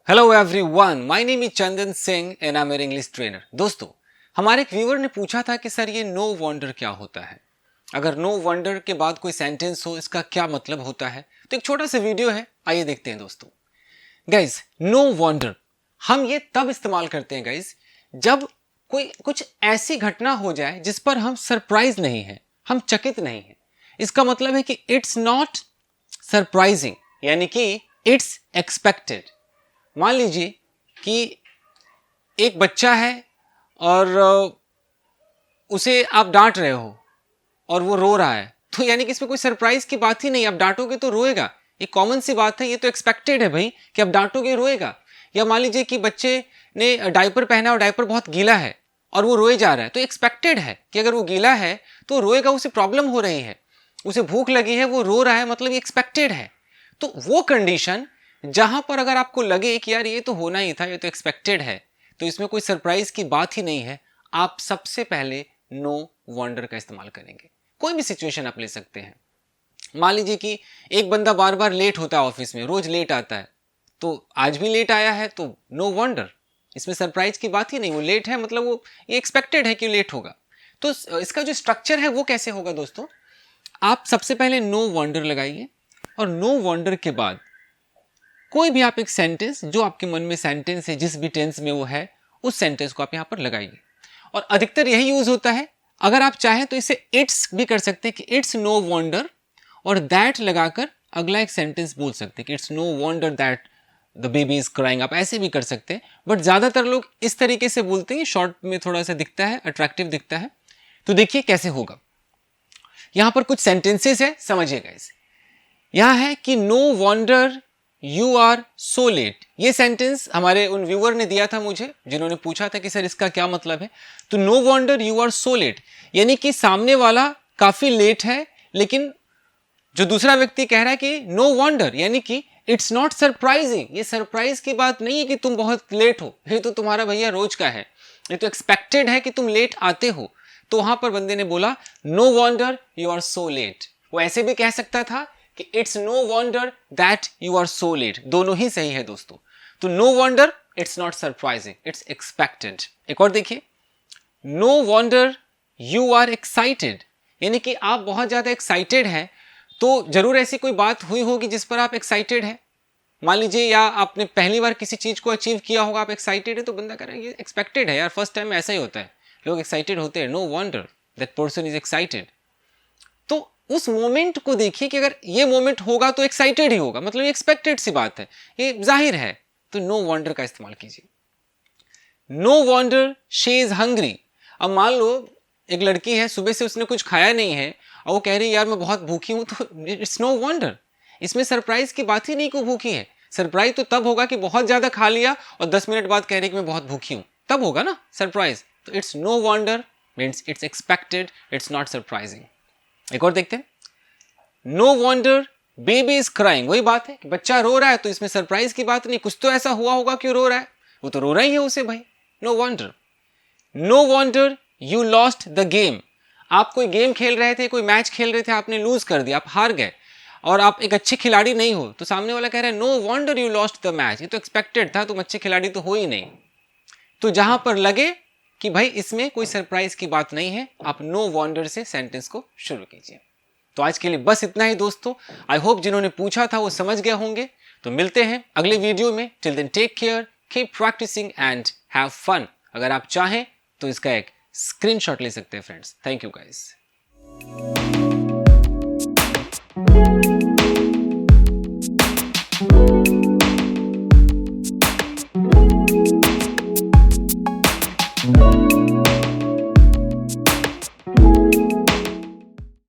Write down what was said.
Hello everyone, my name is Chandan Singh and I am your English trainer. दोस्तों, हमारे एक viewer ने पूछा था कि सर ये नो वंडर क्या होता है। अगर नो वंडर के बाद कोई सेंटेंस हो, इसका क्या मतलब होता है। तो एक छोटा सा वीडियो है, आइए देखते हैं दोस्तों। गाइज, नो वंडर हम ये तब इस्तेमाल करते हैं गाइज जब कोई कुछ ऐसी घटना हो जाए जिस पर हम सरप्राइज नहीं है, हम चकित नहीं है। इसका मतलब है कि इट्स नॉट सरप्राइजिंग, यानी कि इट्स एक्सपेक्टेड। मान लीजिए कि एक बच्चा है और उसे आप डांट रहे हो और वो रो रहा है, तो यानी कि इसमें कोई सरप्राइज की बात ही नहीं। आप डांटोगे तो रोएगा, ये कॉमन सी बात है, ये तो एक्सपेक्टेड है भाई कि आप डांटोगे रोएगा। या मान लीजिए कि बच्चे ने डायपर पहना और डायपर बहुत गीला है और वो रोए जा रहा है, तो एक्सपेक्टेड है कि अगर वो गीला है तो रोएगा, उसे प्रॉब्लम हो रही है, उसे भूख लगी है, वो रो रहा है, मतलब ये एक्सपेक्टेड है। तो वो कंडीशन जहां पर अगर आपको लगे कि यार ये तो होना ही था, ये तो एक्सपेक्टेड है, तो इसमें कोई सरप्राइज की बात ही नहीं है, आप सबसे पहले नो वंडर का इस्तेमाल करेंगे। कोई भी सिचुएशन आप ले सकते हैं। मान लीजिए कि एक बंदा बार बार लेट होता है, ऑफिस में रोज लेट आता है, तो आज भी लेट आया है, तो नो वंडर, इसमें सरप्राइज की बात ही नहीं। वो लेट है, मतलब वो ये एक्सपेक्टेड है कि लेट होगा। तो इसका जो स्ट्रक्चर है वो कैसे होगा दोस्तों, आप सबसे पहले नो वंडर लगाइए और नो वंडर के बाद कोई भी आप एक सेंटेंस, जो आपके मन में सेंटेंस है, जिस भी टेंस में वो है, उस सेंटेंस को आप यहां पर लगाइए। और अधिकतर यही यूज होता है। अगर आप चाहें तो इसे इट्स भी कर सकते हैं कि इट्स नो वंडर, और दैट लगाकर अगला एक सेंटेंस बोल सकते हैं कि it's no wonder that the baby is crying. आप ऐसे भी कर सकते हैं, बट ज्यादातर लोग इस तरीके से बोलते हैं, शॉर्ट में थोड़ा सा दिखता है, अट्रैक्टिव दिखता है। तो देखिए कैसे होगा। यहां पर कुछ सेंटेंसेस है, समझिएगा इसे। यहां है कि no wonder you are so late. ये सेंटेंस हमारे उन व्यूअर ने दिया था मुझे, जिन्होंने पूछा था कि सर इसका क्या मतलब है। तो no wonder you are so late, यानी कि सामने वाला काफी लेट है, लेकिन जो दूसरा व्यक्ति कह रहा है कि नो वंडर, यानी कि इट्स नॉट सरप्राइजिंग, ये सरप्राइज की बात नहीं है कि तुम बहुत लेट हो, ये तो तुम्हारा भैया रोज का है, ये तो एक्सपेक्टेड है कि तुम लेट आते हो। तो वहां पर बंदे ने बोला no wonder you are so late. वो ऐसे भी कह सकता था कि it's no wonder that you are so late, दोनों ही सही है दोस्तों। तो no wonder, it's not surprising, it's expected. एक और देखिए, no wonder you are excited, यानी कि आप बहुत ज्यादा एक्साइटेड हैं। तो जरूर ऐसी कोई बात हुई होगी जिस पर आप एक्साइटेड हैं। मान लीजिए, या आपने पहली बार किसी चीज को अचीव किया होगा, आप एक्साइटेड है, तो बंदा कह रहा है ये एक्सपेक्टेड है यार, फर्स्ट टाइम में ऐसा ही होता है, लोग एक्साइटेड होते हैं। No wonder that person is excited. तो उस मोमेंट को देखिए कि अगर ये मोमेंट होगा तो एक्साइटेड ही होगा, मतलब ये एक्सपेक्टेड सी बात है, ये जाहिर है। तो नो वंडर का इस्तेमाल कीजिए। No wonder she is hungry. अब मान लो एक लड़की है, सुबह से उसने कुछ खाया नहीं है और वो कह रही है यार मैं बहुत भूखी हूं, तो इट्स नो वंडर, इसमें सरप्राइज की बात ही नहीं कि भूखी है। सरप्राइज तो तब होगा कि बहुत ज्यादा खा लिया और 10 मिनट बाद कह रही कि मैं बहुत भूखी हूं, तब होगा ना सरप्राइज। तो it's no wonder means it's expected, it's not surprising. एक और देखते हैं, no wonder baby is crying. वही बात है कि बच्चा रो रहा है, तो इसमें सरप्राइज की बात नहीं, कुछ तो ऐसा हुआ होगा क्यों रो रहा है, वो तो रो रहा ही है उसे भाई, no wonder. No wonder you lost the game. आप कोई गेम खेल रहे थे, कोई मैच खेल रहे थे, आपने लूज कर दिया, आप हार गए और आप एक अच्छे खिलाड़ी नहीं हो, तो सामने वाला कह रहा है no wonder you lost the match, ये तो एक्सपेक्टेड था, तुम अच्छे खिलाड़ी तो हो ही नहीं। तो जहां पर लगे कि भाई इसमें कोई सरप्राइज की बात नहीं है, आप नो वंडर से सेंटेंस को शुरू कीजिए। तो आज के लिए बस इतना ही दोस्तों। आई होप जिन्होंने पूछा था वो समझ गए होंगे। तो मिलते हैं अगले वीडियो में। Till then take care, keep practising and have fun. अगर आप चाहें तो इसका एक स्क्रीनशॉट ले सकते हैं फ्रेंड्स। Thank you guys.